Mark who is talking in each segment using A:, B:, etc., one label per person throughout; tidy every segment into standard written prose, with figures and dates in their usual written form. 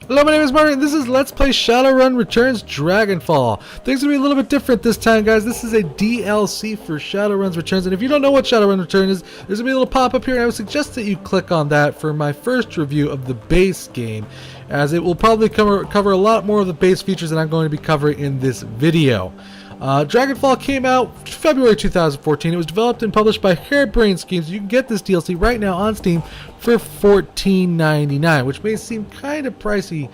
A: Hello, my name is Martin, and this is Let's Play Shadowrun Returns Dragonfall. Things are going to be a little bit different this time, guys. This is a DLC for Shadowrun Returns, and if you don't know what Shadowrun Returns is, there's going to be a little pop-up here, and I would suggest that you click on that for my first review of the base game, as it will probably cover a lot more of the base features than I'm going to be covering in this video. Dragonfall came out February 2014. It was developed and published by Harebrained Schemes. You can get this DLC right now on Steam for $14.99, which may seem kind of pricey,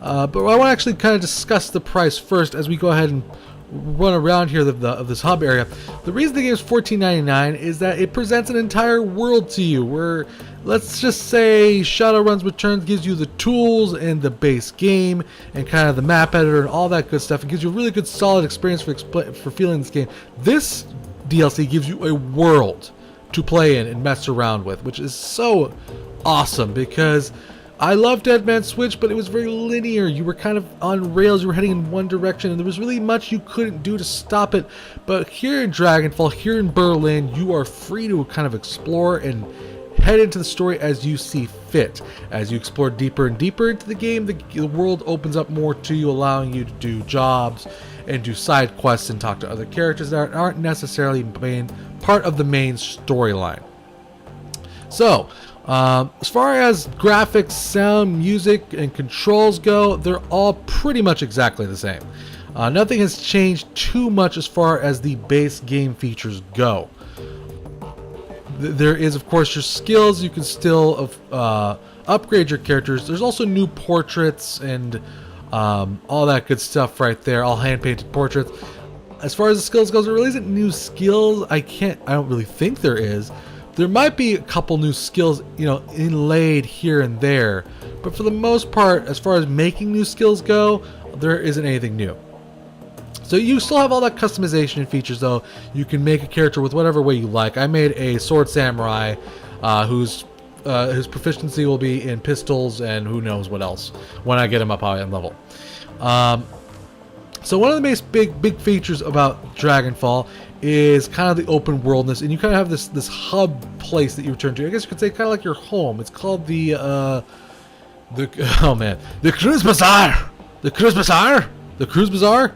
A: but I want to actually kind of discuss the price first as we go ahead and run around here of this hub area. The reason the game is $14.99 is that it presents an entire world to you, where let's just say Shadowrun Returns gives you the tools and the base game and kind of the map editor and all that good stuff. It gives you a really good solid experience for feeling this game. This DLC gives you a world to play in and mess around with, which is so awesome, because I love Dead Man's Switch, but it was very linear. You were kind of on rails, you were heading in one direction, and there was really much you couldn't do to stop it. But here in Dragonfall, here in Berlin, you are free to kind of explore and head into the story as you see fit. As you explore deeper and deeper into the game, the world opens up more to you, allowing you to do jobs and do side quests and talk to other characters that aren't necessarily part of the main storyline. So, as far as graphics, sound, music, and controls go, they're all pretty much exactly the same. Nothing has changed too much as far as the base game features go. There is, of course, your skills. You can still upgrade your characters. There's also new portraits and all that good stuff right there, all hand-painted portraits. As far as the skills goes, there really isn't new skills. I don't really think there is. There might be a couple new skills, inlaid here and there, but for the most part, as far as making new skills go, there isn't anything new. So you still have all that customization and features, though. You can make a character with whatever way you like. I made a sword samurai whose proficiency will be in pistols and who knows what else when I get him up high in level. So one of the most big features about Dragonfall is kind of the open worldness, and you kind of have this hub place that you return to. I guess you could say kind of like your home. It's called the Cruise Bazaar. The Cruise Bazaar.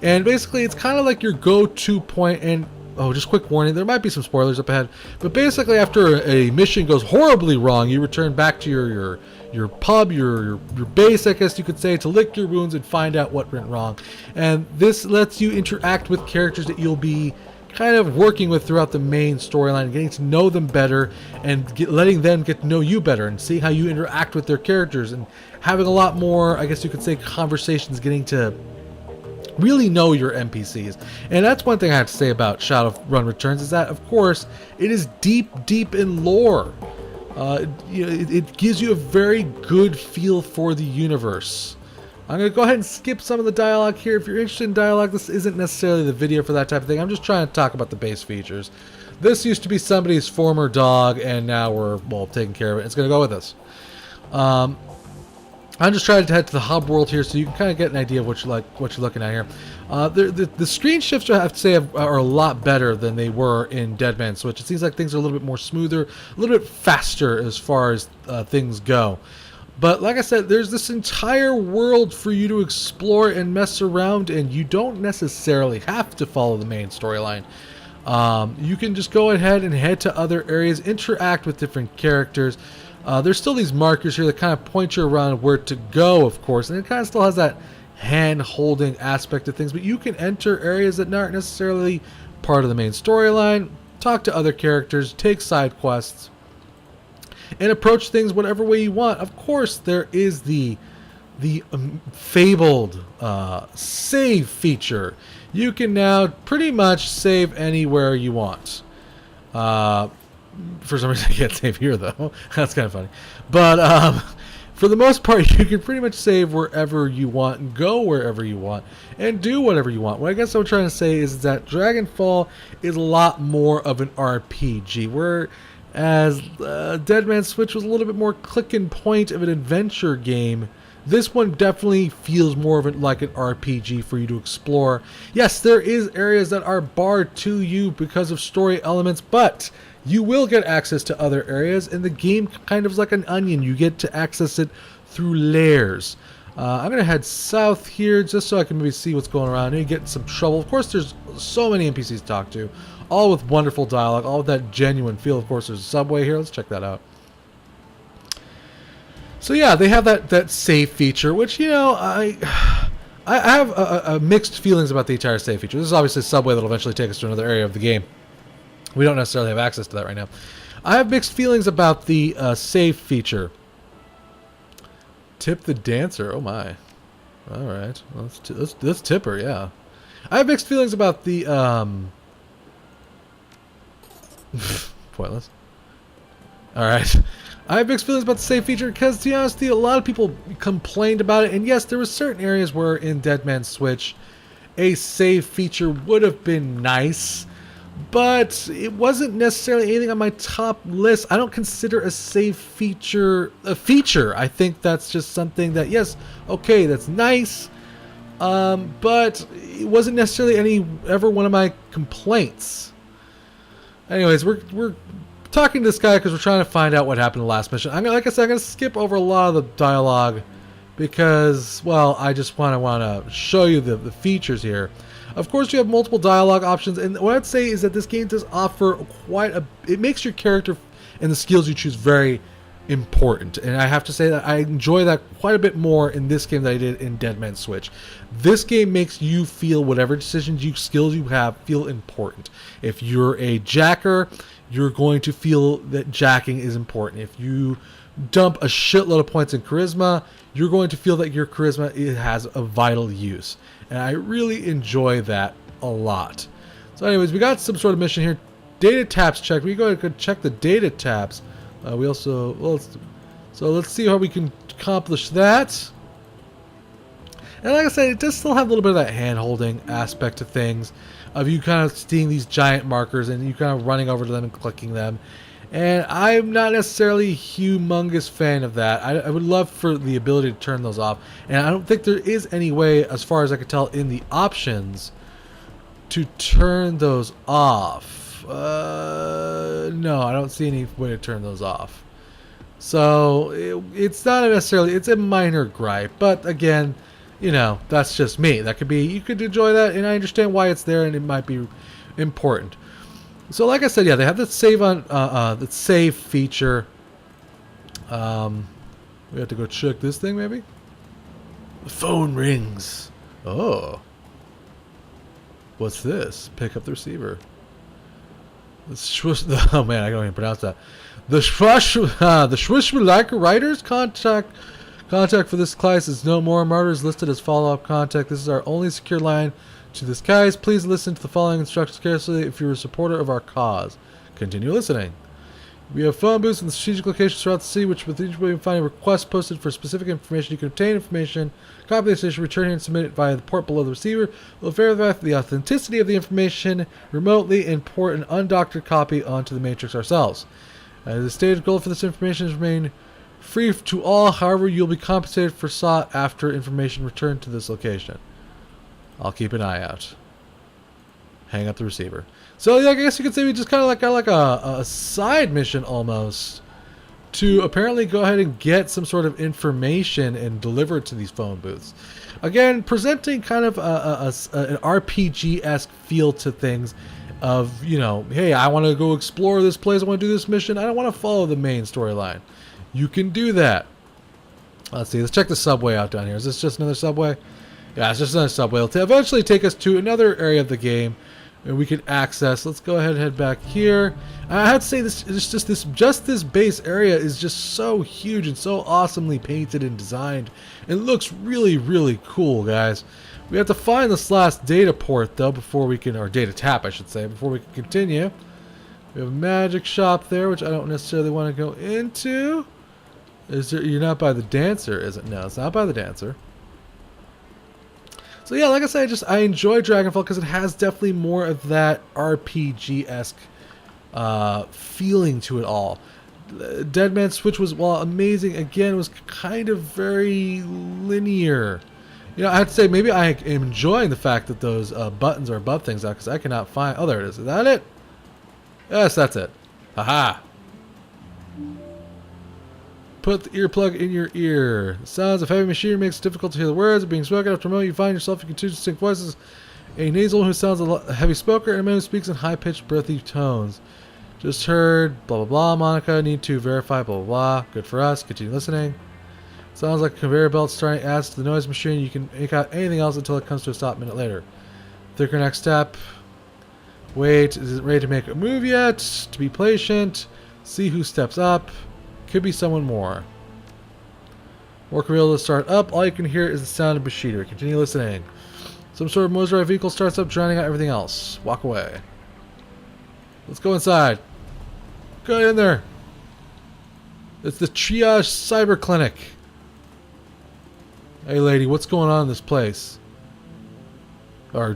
A: And basically it's kind of like your go-to point. And just quick warning, there might be some spoilers up ahead, but basically after a mission goes horribly wrong, you return back to your pub, your base, I guess you could say, to lick your wounds and find out what went wrong. And this lets you interact with characters that you'll be kind of working with throughout the main storyline, getting to know them better and letting them get to know you better and see how you interact with their characters, and having a lot more, I guess you could say, conversations, getting to really know your NPCs. And that's one thing I have to say about Shadowrun Returns, is that, of course, it is deep in lore. It gives you a very good feel for the universe. I'm going to go ahead and skip some of the dialogue here. If you're interested in dialogue, this isn't necessarily the video for that type of thing. I'm just trying to talk about the base features. This used to be somebody's former dog, and now we're, taking care of it. It's going to go with us. I'm just trying to head to the hub world here, so you can kind of get an idea of what you're looking at here. The screen shifts, I have to say, are a lot better than they were in Dead Man's Switch. It seems like things are a little bit more smoother, a little bit faster as far as things go. But like I said, there's this entire world for you to explore and mess around, and you don't necessarily have to follow the main storyline. You can just go ahead and head to other areas, interact with different characters. There's still these markers here that kind of point you around where to go, of course, and it kind of still has that hand-holding aspect of things, but you can enter areas that aren't necessarily part of the main storyline, talk to other characters, take side quests, and approach things whatever way you want. Of course, there is the fabled save feature. You can now pretty much save anywhere you want. For some reason I can't save here, though. That's kind of funny. But for the most part, you can pretty much save wherever you want and go wherever you want and do whatever you want. What I guess I'm trying to say is that Dragonfall is a lot more of an RPG, whereas Dead Man's Switch was a little bit more click and point of an adventure game. This one definitely feels more of like an RPG for you to explore. Yes, there is areas that are barred to you because of story elements, but you will get access to other areas, and the game kind of is like an onion. You get to access it through layers. I'm going to head south here just so I can maybe see what's going around. I need to get in some trouble. Of course, there's so many NPCs to talk to, all with wonderful dialogue, all with that genuine feel. Of course, there's a subway here. Let's check that out. So yeah, they have that save feature, which, you know, I have a mixed feelings about the entire save feature. This is obviously a subway that will eventually take us to another area of the game. We don't necessarily have access to that right now. I have mixed feelings about the save feature. Tip the dancer. Oh my. All right. Let's tip her. Yeah. I have mixed feelings about the pointless. All right. I have mixed feelings about the save feature because, to be honest, a lot of people complained about it. And yes, there were certain areas where in Dead Man's Switch, a save feature would have been nice. But it wasn't necessarily anything on my top list. I don't consider a save feature a feature. I think that's just something that, yes, okay, that's nice. But it wasn't necessarily ever one of my complaints. Anyways, we're talking to this guy because we're trying to find out what happened in the last mission. Like I said, I'm going to skip over a lot of the dialogue because, well, I just want to show you the features here. Of course, you have multiple dialogue options, and what I'd say is that this game does offer it makes your character and the skills you choose very important. And I have to say that I enjoy that quite a bit more in this game than I did in Dead Man's Switch. This game makes you feel whatever skills you have feel important. If you're a jacker, you're going to feel that jacking is important. If you dump a shitload of points in charisma, you're going to feel that your charisma has a vital use. And I really enjoy that a lot. So anyways, we got some sort of mission here. Data tabs checked. We go to check the data tabs. We also, well, so let's see how we can accomplish that. And like I said, it does still have a little bit of that hand-holding aspect to things. Of you kind of seeing these giant markers and you kind of running over to them and clicking them. And I'm not necessarily a humongous fan of that. I would love for the ability to turn those off. And I don't think there is any way, as far as I can tell, in the options to turn those off. No, I don't see any way to turn those off. So it's not necessarily, it's a minor gripe. But again, you know, that's just me. That could be, you could enjoy that, and I understand why it's there, and it might be important. So, like I said, yeah, they have the save on the save feature. We have to go check this thing, maybe. The phone rings. Oh, what's this? Pick up the receiver. Oh man, I can't even pronounce that. The Schwishwalaker Writers contact for this class is no more. Martyrs listed as follow-up contact. This is our only secure line to this guys. Please listen to the following instructions carefully if you're a supporter of our cause. Continue listening. We have phone booths in the strategic locations throughout the city, which with each way you find a request posted for specific information. You can obtain information, copy the station, return it, and submit it via the port below the receiver. We'll verify the authenticity of the information remotely and port an undoctored copy onto the matrix ourselves. The stated goal for this information is to remain free to all. However, you'll be compensated for sought after information returned to this location. I'll keep an eye out. Hang up the receiver. So yeah, I guess you could say we just kind of got like a side mission almost to apparently go ahead and get some sort of information and deliver it to these phone booths. Again, presenting kind of an RPG-esque feel to things of, you know, hey, I want to go explore this place, I want to do this mission, I don't want to follow the main storyline. You can do that. Let's see, let's check the subway out down here. Is this just another subway? Yeah, it's just another subway. It'll eventually take us to another area of the game and we can access. Let's go ahead and head back here. I have to say, this base area is just so huge and so awesomely painted and designed. It looks really, really cool, guys. We have to find this last data port though before we can, or data tap, I should say, before we can continue. We have a magic shop there, which I don't necessarily want to go into. Is there? You're not by the dancer, is it? No, it's not by the dancer. So yeah, like I said, I enjoy Dragonfall because it has definitely more of that RPG-esque feeling to it all. Dead Man's Switch was, while amazing, again, was kind of very linear. You know, I have to say, maybe I am enjoying the fact that those buttons are above things now because I cannot find... Oh, there it is. Is that it? Yes, that's it. Haha. Put the earplug in your ear. The sounds of heavy machinery makes it difficult to hear the words being spoken. After a moment, you find yourself in two distinct voices. A nasal who sounds a heavy spoker, and a man who speaks in high-pitched, breathy tones. Just heard, blah, blah, blah, Monica. Need to verify, blah, blah, blah. Good for us. Continue listening. Sounds like a conveyor belt starting to add to the noise machine. You can make out anything else until it comes to a stop a minute later. Thicker next step. Wait, is it ready to make a move yet? To be patient. See who steps up. Could be someone more. Work wheel to start up. All you can hear is the sound of machinery. Continue listening. Some sort of motorized vehicle starts up, drowning out everything else. Walk away. Let's go inside. Go in there. It's the Triage Cyber Clinic. Hey lady, what's going on in this place? Or,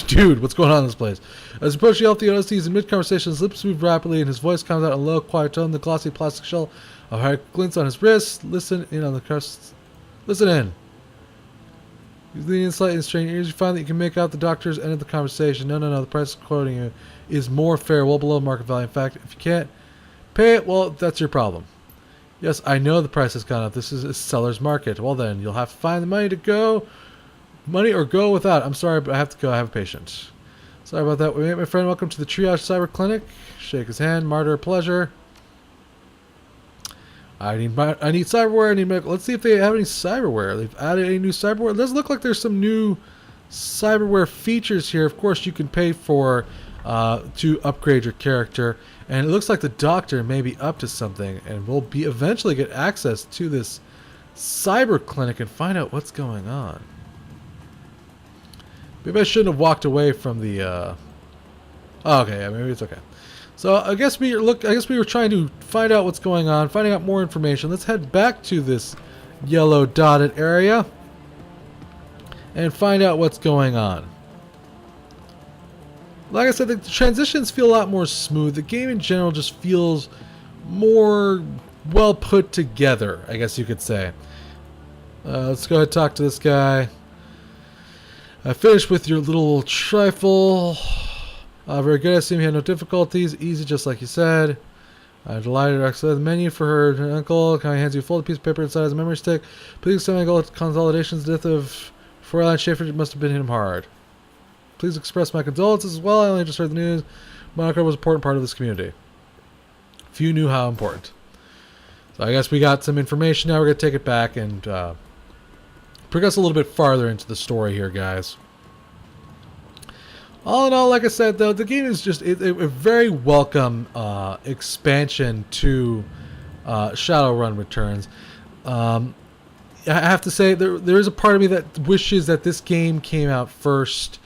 A: dude, what's going on in this place? As you approach the Ulta, he's in mid-conversation. His lips move rapidly, and his voice comes out in a low, quiet tone. The glossy plastic shell of hair glints on his wrist. Listen in on the crest. Listen in. He's leaning slightly and straining ears. You find that you can make out the doctor's end of the conversation. No. The price quoting you is more fair, well below market value. In fact, if you can't pay it, well, that's your problem. Yes, I know the price has gone up. This is a seller's market. Well, then, you'll have to find the money to go. Money or go without. I'm sorry, but I have to go. I have a patient. Sorry about that. Wait, my friend. Welcome to the Triage Cyber Clinic. Shake his hand. Martyr, pleasure. I need cyberware. I need medical. Let's see if they have any cyberware. They've added any new cyberware. It does look like there's some new cyberware features here. Of course, you can pay for to upgrade your character, and it looks like the doctor may be up to something, and we'll be eventually get access to this cyber clinic and find out what's going on. Maybe I shouldn't have walked away from the. Oh, okay, yeah, maybe it's okay. So I guess we were trying to find out what's going on, finding out more information. Let's head back to this yellow dotted area and find out what's going on. Like I said, the transitions feel a lot more smooth. The game in general just feels more well put together, I guess you could say. Let's go ahead and talk to this guy. I finished with your little trifle. Very good. I assume you had no difficulties. Easy, just like you said. I'm delighted to access the menu for her uncle. Kind of hands you a folded piece of paper inside as a memory stick. Please send my consolidations. The death of Fräulein Schaefer must have been hit him hard. Please express my condolences as well. I only just heard the news. Monica was an important part of this community. Few knew how important. So I guess we got some information. Now we're going to take it back and progress a little bit farther into the story here, guys. All in all, like I said, though, the game is just a very welcome expansion to Shadowrun Returns. I have to say, there is a part of me that wishes that this game came out first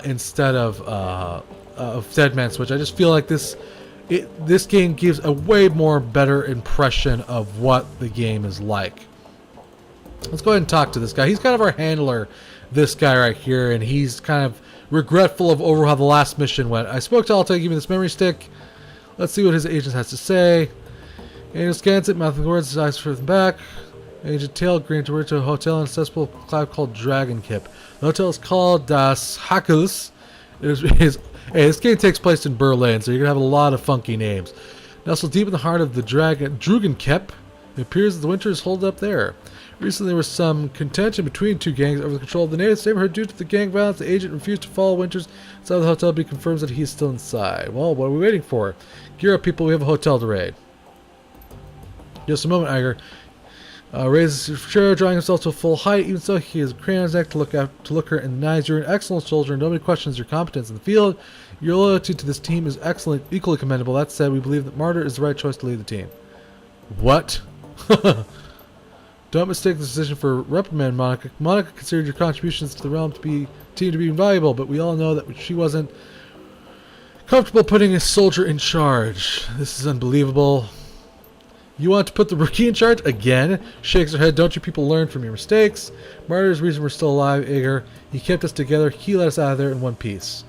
A: instead of Dead Man's Switch. I just feel like this game gives a way more better impression of what the game is like. Let's go ahead and talk to this guy. He's kind of our handler, this guy right here, and he's kind of regretful of over how the last mission went. I spoke to Ulta, give me this memory stick. Let's see what his agent has to say. Agent scans it, mouthing words, his eyes further back. Agent Tail agreed to work to a hotel in a cesspool cloud called Dragonfall. The hotel is called Das Hackels. Hey, this game takes place in Berlin, so you're going to have a lot of funky names. Nestled deep in the heart of the Dragonkeep, it appears that the winter is holed up there. Recently, there was some contention between two gangs over the control of the native neighborhood. Due to the gang violence, the agent refused to follow Winters inside the hotel, but he confirms that he is still inside. Well, what are we waiting for? Gear up, people. We have a hotel to raid. Just a moment, Iger. Raises his chair, drawing himself to a full height. Even so, he has a crane on his neck to look her in the eyes. You're an excellent soldier, and nobody questions your competence in the field. Your loyalty to this team is excellent, equally commendable. That said, we believe that Martyr is the right choice to lead the team. What? Don't mistake this decision for reprimand, Monica. Monica considered your contributions to the realm team to be invaluable, but we all know that she wasn't comfortable putting a soldier in charge. This is unbelievable. You want to put the rookie in charge again? Shakes her head. Don't you people learn from your mistakes? Martyr's reason we're still alive, Igor. He kept us together. He let us out of there in one piece.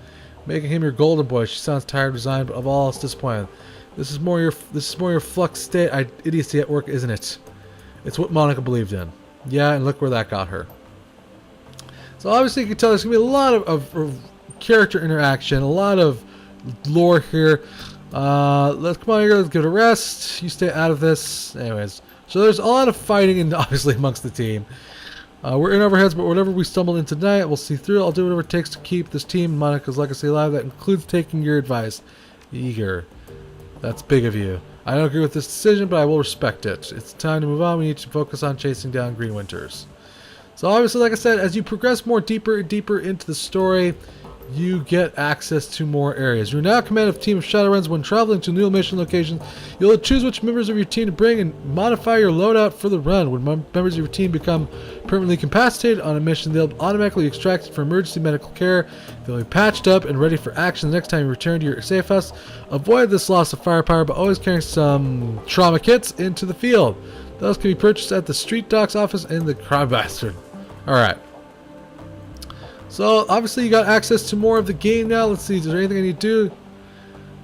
A: Making him your golden boy. She sounds tired, resigned, but of all, it's disappointed. This is more your flux state idiocy at work, isn't it? It's what Monica believed in. Yeah, and look where that got her. So obviously you can tell there's going to be a lot of character interaction, a lot of lore here. Come on here, let's give it a rest. You stay out of this. Anyways, So there's a lot of fighting, and obviously amongst the team. We're in over heads, but whatever we stumble into tonight, we'll see through. I'll do whatever it takes to keep this team, Monica's legacy alive. That includes taking your advice. Eager. That's big of you. I don't agree with this decision, but I will respect it. It's time to move on. We need to focus on chasing down Green Winters. So obviously, like I said, as you progress more deeper and deeper into the story, you get access to more areas. You're now command of a team of Shadowruns. When traveling to new mission locations, you'll choose which members of your team to bring and modify your loadout for the run. When members of your team become permanently incapacitated on a mission, they'll automatically be extracted for emergency medical care. They'll be patched up and ready for action the next time you return to your safe house. Avoid this loss of firepower by always carrying some trauma kits into the field. Those can be purchased at the Street Docs office in the Crime Bastard. Alright. So, obviously you got access to more of the game now. Let's see, is there anything I need to do?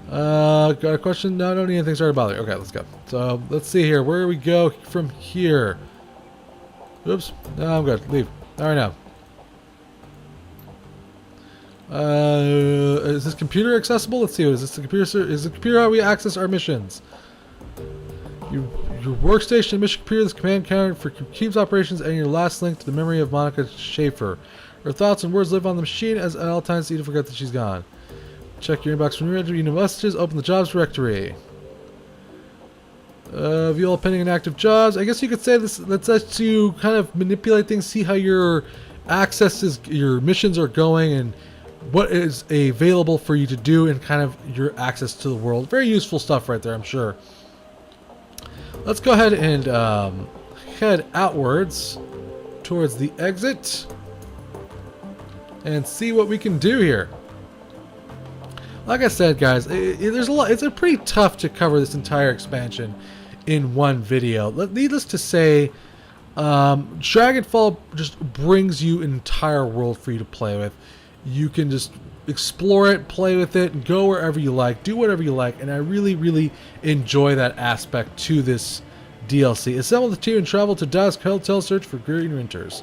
A: Got a question? No, I don't need anything. Sorry to bother. Okay, let's go. So, let's see here. Where do we go from here? Oops. No, I'm good. Leave. Alright now. Is this computer accessible? Let's see. Is this the computer? Is the computer how we access our missions? Your workstation mission computer, this command counter for keeps operations, and your last link to the memory of Monica Schaefer. Her thoughts and words live on the machine as at all times, so you don't forget that she's gone. Check your inbox for new messages. Open the jobs directory. View all pending and active jobs. I guess you could say this lets you kind of manipulate things, see how your your missions are going, and what is available for you to do, and kind of your access to the world. Very useful stuff right there, I'm sure. Let's go ahead and head outwards towards the exit and see what we can do here. Like I said, guys, there's a lot. It's pretty tough to cover this entire expansion in one video. Needless to say, Dragonfall just brings you an entire world for you to play with. You can just explore it, play with it, and go wherever you like, do whatever you like, and I really, really enjoy that aspect to this DLC. Assemble the team and travel to Dusk Hotel, search for Green Winters.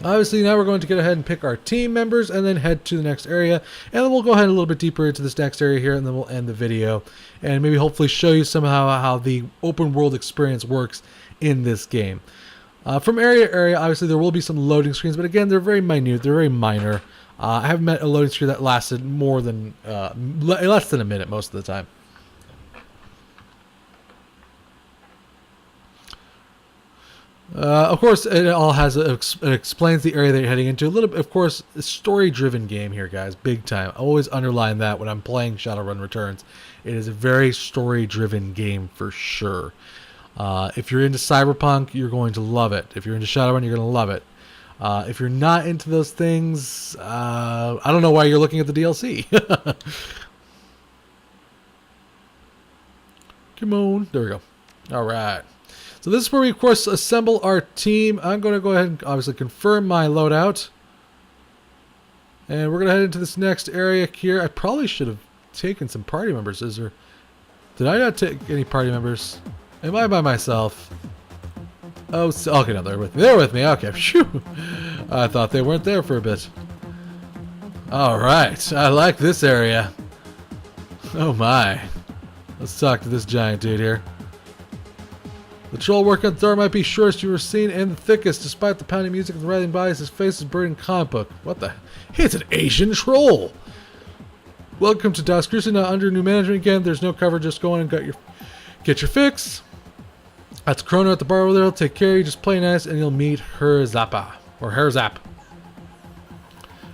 A: Obviously, now we're going to get ahead and pick our team members and then head to the next area. And then we'll go ahead a little bit deeper into this next area here, and then we'll end the video. And maybe hopefully show you somehow how the open world experience works in this game. From area to area, obviously there will be some loading screens, but again, they're very minute, they're very minor. I haven't met a loading screen that lasted more than, less than a minute most of the time. Of course, it all has it explains the area that you're heading into. A little bit, of course, a story-driven game here, guys, big time. I always underline that when I'm playing Shadowrun Returns. It is a very story-driven game for sure. If you're into Cyberpunk, you're going to love it. If you're into Shadowrun, you're going to love it. If you're not into those things, I don't know why you're looking at the DLC. Come on, there we go. All right. So this is where we, of course, assemble our team. I'm going to go ahead and obviously confirm my loadout. And we're going to head into this next area here. I probably should have taken some party members. Did I not take any party members? Am I by myself? Oh, okay, no, they're with me. They're with me. Okay, phew. I thought they weren't there for a bit. All right. I like this area. Oh, my. Let's talk to this giant dude here. The troll working at the door might be shortest you ever seen and the thickest. Despite the pounding music and the writhing bodies, his face is buried in comic book. What the? It's an Asian troll! Welcome to Dusk. Cruising now under new management again. There's no cover. Just go in and get your fix. That's Chrono at the bar over there. He'll take care of you. Just play nice and you'll meet Herzappa. Or Herzap.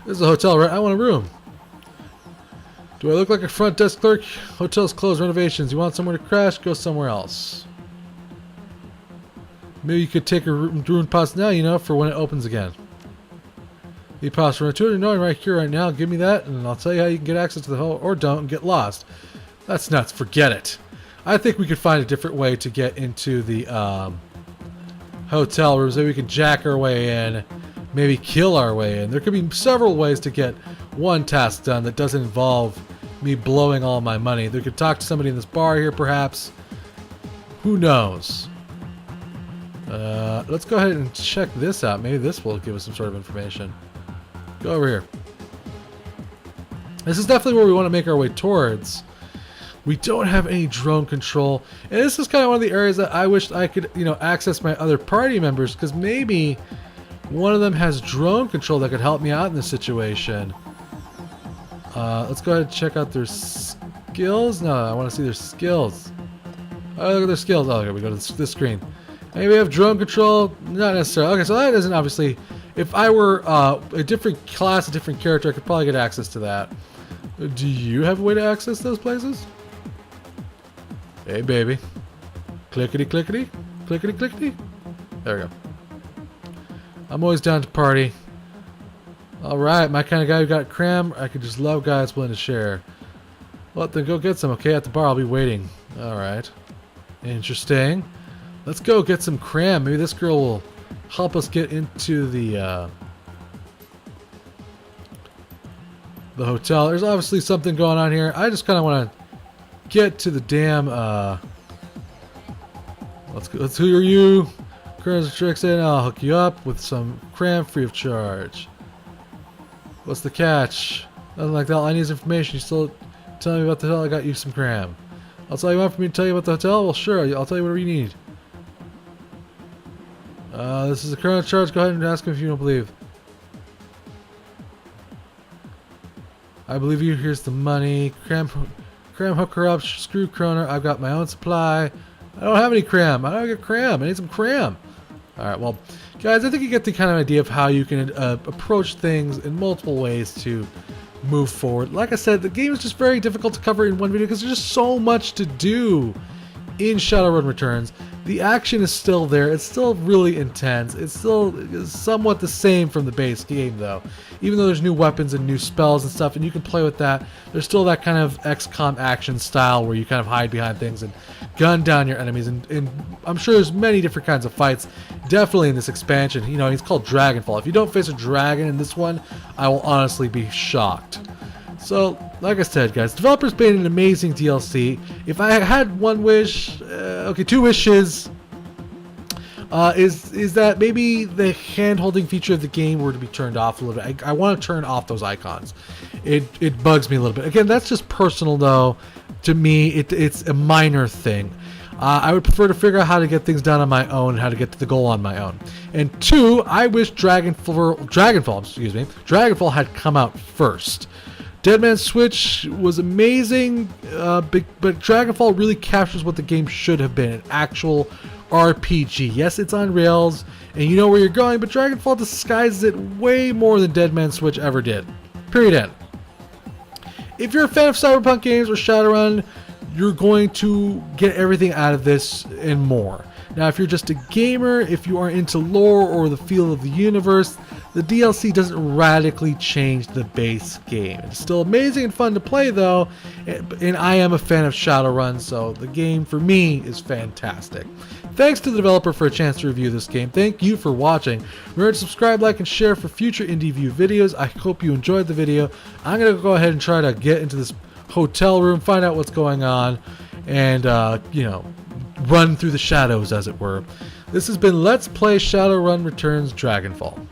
A: This is a hotel, right? I want a room. Do I look like a front desk clerk? Hotel's closed. Renovations. You want somewhere to crash? Go somewhere else. Maybe you could take a room pass now, you know, for when it opens again. You pass from a tour, knowing right here, right now. Give me that, and I'll tell you how you can get access to the hole, or don't, and get lost. That's nuts. Forget it. I think we could find a different way to get into the hotel rooms. Maybe we could jack our way in, maybe kill our way in. There could be several ways to get one task done that doesn't involve me blowing all my money. They could talk to somebody in this bar here, perhaps. Who knows? Let's go ahead and check this out. Maybe this will give us some sort of information. Go over here. This is definitely where we want to make our way towards. We don't have any drone control. And this is kind of one of the areas that I wish I could, you know, access my other party members, because maybe one of them has drone control that could help me out in this situation. Let's go ahead and check out their skills. No, I want to see their skills. Oh, look at their skills. Oh, here we go to this screen. Maybe we have drone control. Not necessarily. Okay, so that isn't obviously... If I were a different class, a different character, I could probably get access to that. Do you have a way to access those places? Hey, baby. Clickety, clickety. Clickety, clickety. There we go. I'm always down to party. Alright, my kind of guy who got cram. I could just love guys willing to share. Well, then go get some, okay? At the bar, I'll be waiting. Alright. Interesting. Let's go get some cram. Maybe this girl will help us get into the hotel. There's obviously something going on here. I just kind of want to get to the damn, let's who are you? Current tricks in. I'll hook you up with some cram free of charge. What's the catch? Nothing like that. All I need is information. You still telling me about the hotel? I got you some cram. That's all you want for me to tell you about the hotel? Well, sure. I'll tell you whatever you need. This is the current charge. Go ahead and ask him if you don't believe. I believe you. Here's the money. Cram hook her up. Screw Kroner. I've got my own supply. I don't have any cram. I don't get cram. I need some cram. Alright, well, guys, I think you get the kind of idea of how you can approach things in multiple ways to move forward. Like I said, the game is just very difficult to cover in one video because there's just so much to do in Shadowrun Returns. The action is still there. It's still really intense. It's still somewhat the same from the base game, though. Even though there's new weapons and new spells and stuff, and you can play with that, there's still that kind of XCOM action style where you kind of hide behind things and gun down your enemies. And I'm sure there's many different kinds of fights, definitely in this expansion. You know, it's called Dragonfall. If you don't face a dragon in this one, I will honestly be shocked. So, like I said, guys, developers made an amazing DLC. If I had one wish, okay, two wishes, is that maybe the hand-holding feature of the game were to be turned off a little bit. I want to turn off those icons. It bugs me a little bit. Again, that's just personal, though. To me, it's a minor thing. I would prefer to figure out how to get things done on my own, how to get to the goal on my own. And two, I wish Dragonfall had come out first. Dead Man's Switch was amazing, but Dragonfall really captures what the game should have been, an actual RPG. Yes, it's on rails, and you know where you're going, but Dragonfall disguises it way more than Dead Man's Switch ever did. Period end. If you're a fan of Cyberpunk games or Shadowrun, you're going to get everything out of this and more. Now, if you're just a gamer, if you are into lore or the feel of the universe, the DLC doesn't radically change the base game. It's still amazing and fun to play, though, and I am a fan of Shadowrun, so the game, for me, is fantastic. Thanks to the developer for a chance to review this game. Thank you for watching. Remember to subscribe, like, and share for future IndieView videos. I hope you enjoyed the video. I'm going to go ahead and try to get into this hotel room, find out what's going on, and, you know, run through the shadows, as it were. This has been Let's Play Shadowrun Returns Dragonfall.